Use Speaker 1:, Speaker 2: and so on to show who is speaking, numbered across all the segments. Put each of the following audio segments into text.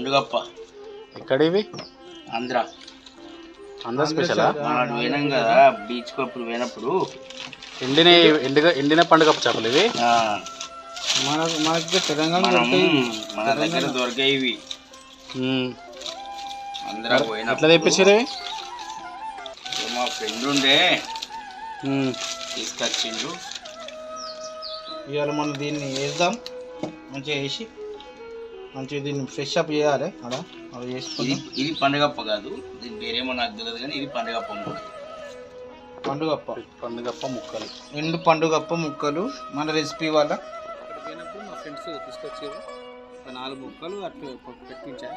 Speaker 1: పండుగప్ప.
Speaker 2: ఎక్కడివి?
Speaker 1: ఆంధ్ర
Speaker 2: స్పెషల్.
Speaker 1: పోయినాం కదా బీచ్ కు అప్పుడు పోయినప్పుడు
Speaker 2: ఎండిన పండుగప్ప చేపలు ఇవి.
Speaker 3: మనకి తెలంగాణ
Speaker 1: మన దగ్గర దొరికాయి ఇవి. ఆంధ్ర పోయిన
Speaker 2: ఎట్లా తెప్పించారు?
Speaker 1: మా ఫ్రెండ్ ఉండే తీసుకొచ్చిండు.
Speaker 3: ఇవాళ మనం దీన్ని వేద్దాం, మంచిగా వేసి మంచిగా దీన్ని ఫ్రెష్ అప్ చేయాలి. అక్కడ అవి వేసుకొని
Speaker 1: ఇది పండుగప్ప కాదు, ఇది వేరేమో నాకు తెలియదు కానీ ఇది పండుగప్ప.
Speaker 2: పండుగప్ప ముక్కలు,
Speaker 3: ఎండు పండుగప్ప ముక్కలు మన రెసిపీ వల్ల.
Speaker 2: అక్కడ పోయినప్పుడు మా ఫ్రెండ్స్ తీసుకొచ్చారు, 4 ముక్కలు అట్లా పెట్టించా.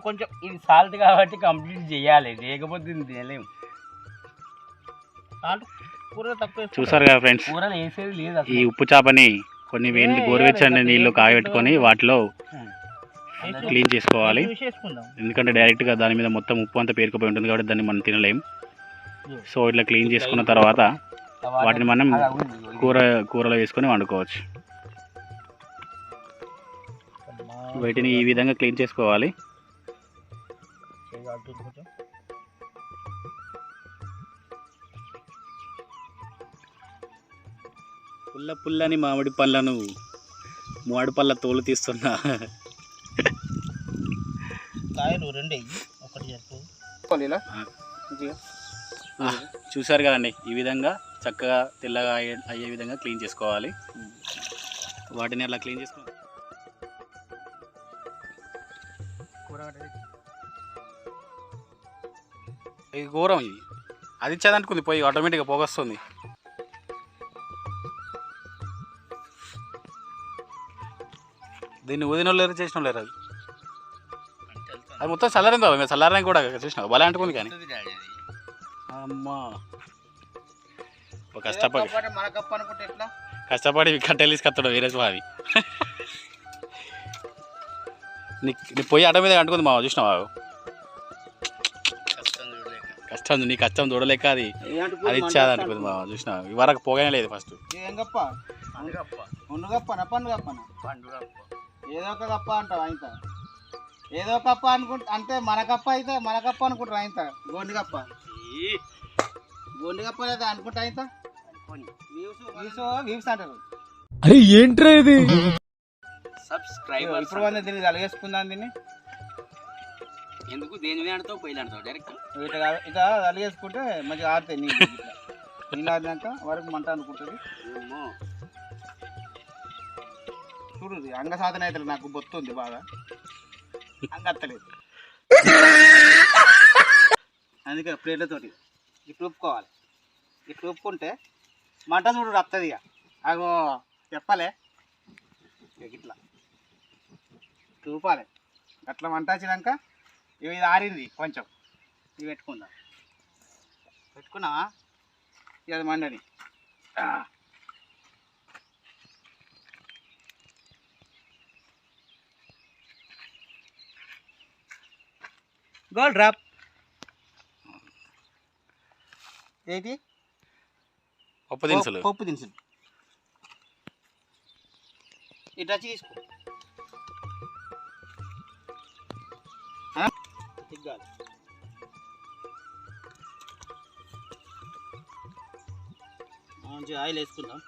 Speaker 1: కొంచెం ఇది సాల్ట్ కాబట్టి కంప్లీట్ చేయాలి, లేకపోతే తినలేము. సాల్ట్ కూర తక్కువ.
Speaker 2: చూసారు కదా ఫ్రెండ్స్,
Speaker 1: కూరలు వేసేది లేదు.
Speaker 2: ఈ ఉప్పు చేపని కొన్ని గోరువెచ్చని నీళ్ళు కాగబెట్టుకొని వాటిలో క్లీన్ చేసుకోవాలి. ఎందుకంటే డైరెక్ట్గా దాని మీద మొత్తం ఉప్పు అంతా పేరుకుపోయి ఉంటుంది కాబట్టి దాన్ని మనం తినలేం. సో ఇట్లా క్లీన్ చేసుకున్న తర్వాత వాటిని మనం కూరలో వేసుకొని వండుకోవచ్చు. వీటిని ఈ విధంగా క్లీన్ చేసుకోవాలి. పుల్లని మామిడి పళ్ళను మామిడి పళ్ళ తోలు తీస్తున్నా.
Speaker 3: కాయలు రెండే, ఒకటి
Speaker 2: చూసారు కదండి, ఈ విధంగా చక్కగా తెల్లగా అయ్యే విధంగా క్లీన్ చేసుకోవాలి. వాటిని అలా క్లీన్ చేసుకోవాలి. ఇది ఘోరం, ఇది అది ఇచ్చేదనుకుంది పోయి ఆటోమేటిక్గా పోగొస్తుంది. దీన్ని ఊదిన లేరు, చేసిన లేరు. అది మొత్తం చల్లారింది కదా, చల్లారని కూడా చూసినా బలా అంటుకుంది. కానీ అమ్మా కష్టపడి కట్టెలు తీసుకొస్తాడు వేరే స్వామి. నీ పొయ్యి ఆటో మీద అంటుకుంది మా, చూసినావా? కష్టం, నీ కష్టం చూడలేక అది ఇచ్చేది అనుకుంది మా, చూసినా ఇవరకు పోగానే లేదు. ఫస్ట్
Speaker 3: ఏదో ఒక కప్ప అంటావు ఆయన, ఏదో కప్ప అనుకుంటా అంటే మన కప్ప అయితే మన కప్ప అనుకుంటారు ఆయన. గోండి కప్ప గొండి కప్పలేదు అనుకుంటా ఇంత వ్యూస్ అంటారు.
Speaker 4: అరే ఏంట్రా ఇది?
Speaker 1: సబ్స్క్రైబర్
Speaker 3: ఇప్పుడు వంద దీన్ని అలిగేసుకుందాం. దీన్ని
Speaker 1: ఎందుకు దేని మీద ఆడతావు పైలు ఆడతావు డైరెక్ట్
Speaker 3: ఇట్లా అలిగేసుకుంటే మంచిగా ఆడతాయి. నీళ్ళు ఆడినాక వరకు మంట అనుకుంటుంది. చూడు అంగ సాధన అయితే నాకు బొత్తుంది బాగా, అంగత్తలేదు. అందుకే ప్లేట్లతోటి ఇట్లా ఉప్పుకోవాలి. ఇట్లా ఉప్పుకుంటే మంట చూడు వస్తుంది. ఇక అగో చెప్పాలి ఇట్లా చూపాలి. అట్లా మంట వచ్చినాక ఇవి ఆరింది కొంచెం, ఇవి పెట్టుకుందాం. పెట్టుకున్నావా? ఇక అది మండని గోల్డ్ డ్రాప్ ఏంటి
Speaker 2: పప్పు దినుసులు.
Speaker 3: పప్పు దినుసులు ఇట్లా తీసుకో. తిగ్గాలి. మంచిగా ఆయిల్ వేసుకుందాం.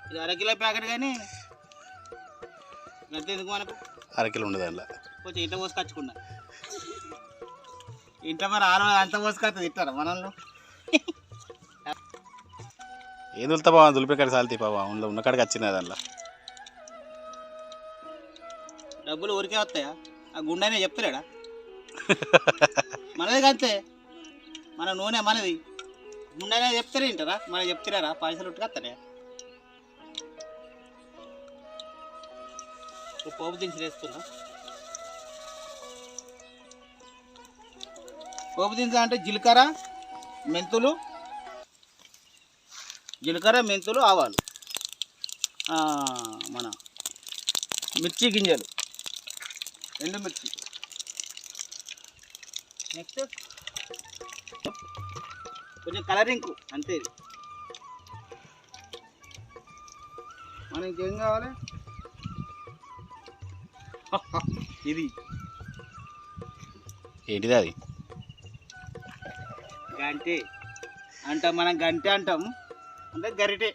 Speaker 3: ఇది అరకిలో ప్యాకెట్ కానీ ఎంత ఎందుకు మనకు?
Speaker 2: అరకిలో ఉండదు అందులో.
Speaker 3: కొంచెం ఇంట్లో పోసుకొచ్చుకున్నా. ఇంట్లో మరి అంత పోసుకొస్తుంది ఇస్తారా మనల్ని?
Speaker 2: ఏం దులుతా బావ, దులిపేకాడికి సాల్తీ బావ, ఉన్న కాడికి వచ్చింది దానిలో.
Speaker 3: డబ్బులు ఊరికే వస్తాయా? ఆ గుండెనే చెప్తాడా? మనది అంతే, మన నూనె మనది. గుండెనే చెప్తారా వింటారా? మనకి చెప్తారా? పైసలు ఉట్టుకొస్తాడే. పోపు దినుసులు వేసుకుందాం. పోపు దినుసులు అంటే జీలకర్ర మెంతులు ఆవాలు, మన మిర్చి గింజలు, ఎండుమిర్చి. నెక్స్ట్ కొంచెం కలరింగ్ అంతే. మనకి ఇంకేం కావాలి? ఇది
Speaker 2: ఏంటిది అది?
Speaker 3: గంటే అంటాం మనం, గంటే అంటాం అంటే గరిటె.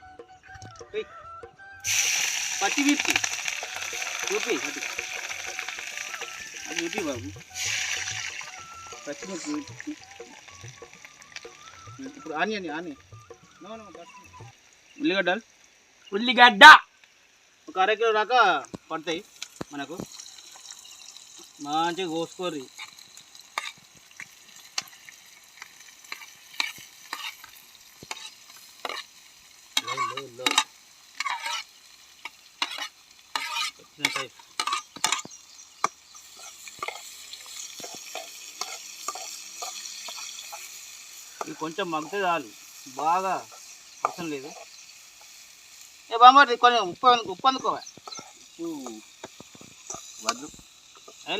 Speaker 3: పచ్చిమిర్చి చూపి, అది చూపి బాబు. పచ్చిమిర్చి ఇప్పుడు ఆనియన్
Speaker 1: ఉల్లిగడ్డ
Speaker 3: ఒక అరకిలో దాకా పడతాయి మనకు. మంచిగా కోసుకోర్రి. ఇది కొంచెం మగ్గితే చాలు, బాగా అవసరం లేదు. ఏ బామ్మ కొంచెం ఉప్పు అందుకోవా? వద్దు,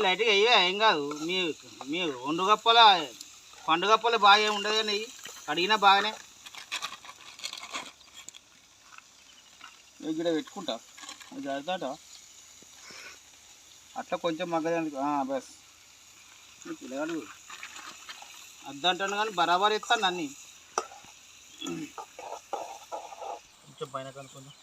Speaker 3: లైట్గా అయ్యే ఏం కాదు. మీ పండు గప్పలే బాగా ఏమి ఉండదు కానీ కడిగినా బాగానే. ఇక్కడ పెట్టుకుంటా జరుగుతాట అట్లా కొంచెం మగ్గదందుకు. బస్ పిల్లగాడు అద్దంటాను కానీ బరాబర్ ఇస్తాను అన్నీ. కొంచెం పైన కనుక్కుందాం.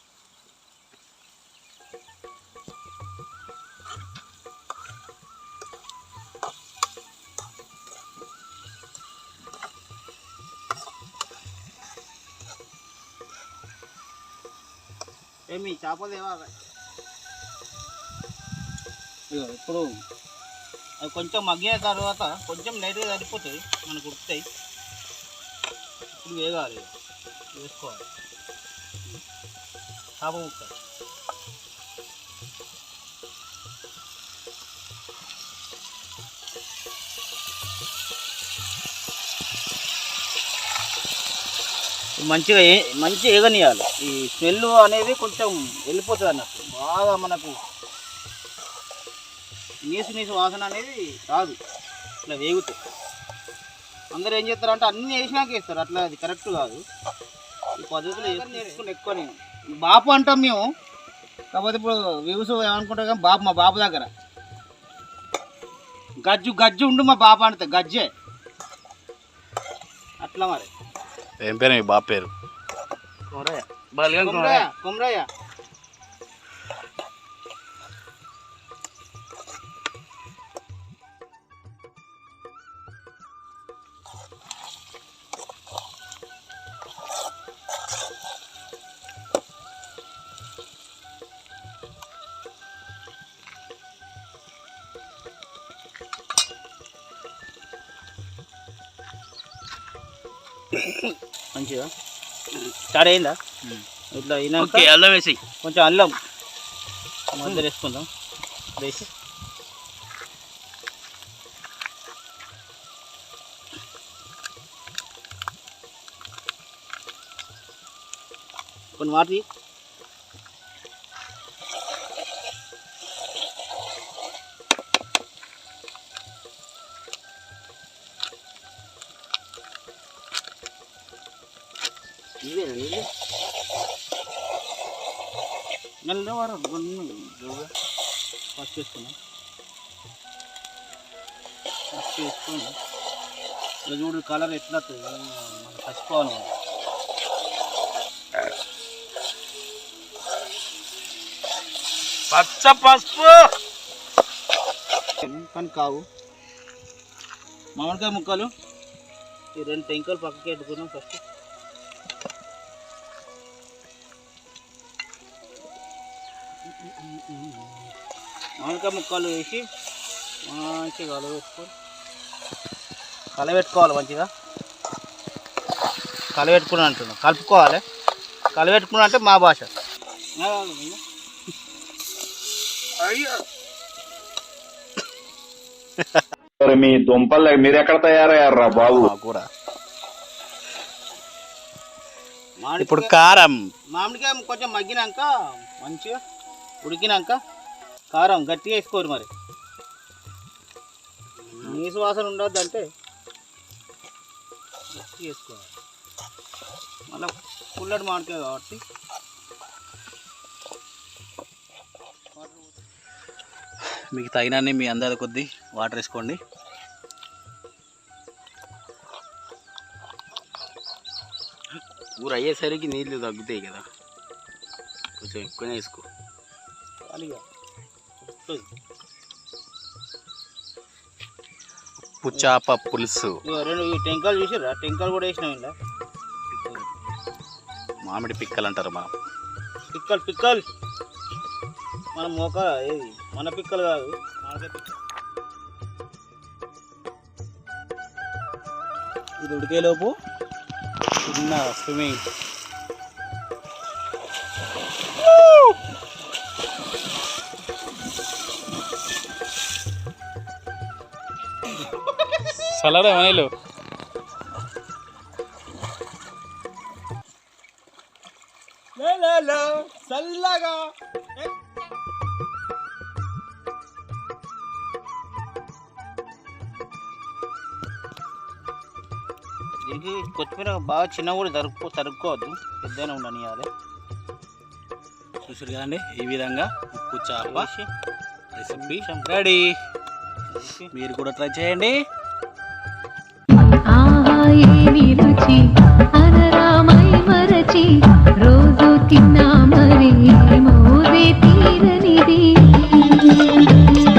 Speaker 3: ఏమి చేపలు ఏమో ఇప్పుడు అవి కొంచెం మగ్గిన తర్వాత కొంచెం లైట్గా సరిపోతాయి, మనకు ఉడుకుతాయి. ఇప్పుడు వేగాలి, వేసుకోవాలి చేప ముక్క. మంచిగా ఏగనియాలి. ఈ స్మెల్ అనేది కొంచెం వెళ్ళిపోతుంది అన్నట్టు. బాగా మనకు నీసు వాసన అనేది రాదు ఇట్లా వేగుతాయి. అందరూ ఏం చేస్తారంటే అన్నీ వేసినాక వేస్తారు, అట్లా అది కరెక్ట్ కాదు. ఈ పద్ధతిలో నేర్చుకుని ఎక్కువ నేను బాపు అంటాం మేము, కాకపోతే ఇప్పుడు వ్యూస్ ఏమనుకుంటారు కానీ బాబు మా బాబు దగ్గర గజ్జు ఉండు మా బాబు అంటే గజ్జే అట్లా మరి.
Speaker 2: ఏం పేరు మీ బాబు పేరు?
Speaker 3: కుమ్రయ్య. మంచిగా స్టార్ట్ అయిందా? ఇట్లా అయినాక
Speaker 1: అల్లం వేసి
Speaker 3: కొంచెం అల్లం మధ్య వేసుకుందాం. వేసి కొన్ని వాటి మెల్లవారు ఫస్ట్ వేసుకున్నాం. ఫస్ట్ వేసుకొని ఇలా చూడు కలర్ ఎట్లా మనం పసిపోవాలి.
Speaker 1: పచ్చ పసుపు
Speaker 3: కానీ కావు. మామిడికాయ ముక్కలు ఈ 2 టెంకలు పక్కకి పెట్టుకున్నాం. ఫస్ట్ మామిడికాయ ముక్కలు వేసి మంచిగా కలబెట్టుకోవాలి. మంచిగా కలబెట్టుకుని అంటున్నాం, కలుపుకోవాలి. కలబెట్టుకుని అంటే మా భాష.
Speaker 5: మీ దుంపలు మీరు ఎక్కడ తయారయ్యారా బాబు?
Speaker 2: కూర ఇప్పుడు కారం.
Speaker 3: మామిడికాయ కొంచెం మగ్గినాక మంచిగా ఉడికినాక కారం గట్టిగా వేసుకోరు. మరి నీసు వాసన ఉండద్దు అంటే గట్టిగా వేసుకోవాలి. మళ్ళీ పుల్లటి మామిడికాయ కాబట్టి
Speaker 2: మీకు తగినన్ని మీ అందరి కొద్దీ వాటర్ వేసుకోండి.
Speaker 1: కూర అయ్యేసరికి నీళ్ళు తగ్గుతాయి కదా, కొంచెం ఎక్కువనే వేసుకో.
Speaker 2: ఉప్పు చేప పులుసు.
Speaker 3: 2 టెంకాయలు చూసారా? టెంకాయలు కూడా వేసినాం. ఇలా
Speaker 2: మామిడి పిక్కలు అంటారు మనం.
Speaker 3: పిక్కలు మన మోక ఏది మన పిక్కలు కాదు, మామిడికాయ పిక్కలు. ఇది ఉడికేలోపు చిన్న స్విమ్మింగ్.
Speaker 2: చల్లరా మనీలు.
Speaker 3: చల్లగా దీనికి కొత్తిమీర బాగా చిన్న కూడా తరుక్కోవద్దు, పెద్దనే ఉండనియాలి.
Speaker 2: చూసారు కదండి, ఈ విధంగా ఉప్పు చేప రెసిపీ రెడీ. మీరు కూడా ట్రై చేయండి.
Speaker 6: ఆహా ఏమి రుచి అనరామై మరచి రోజు తిన్నా మరి.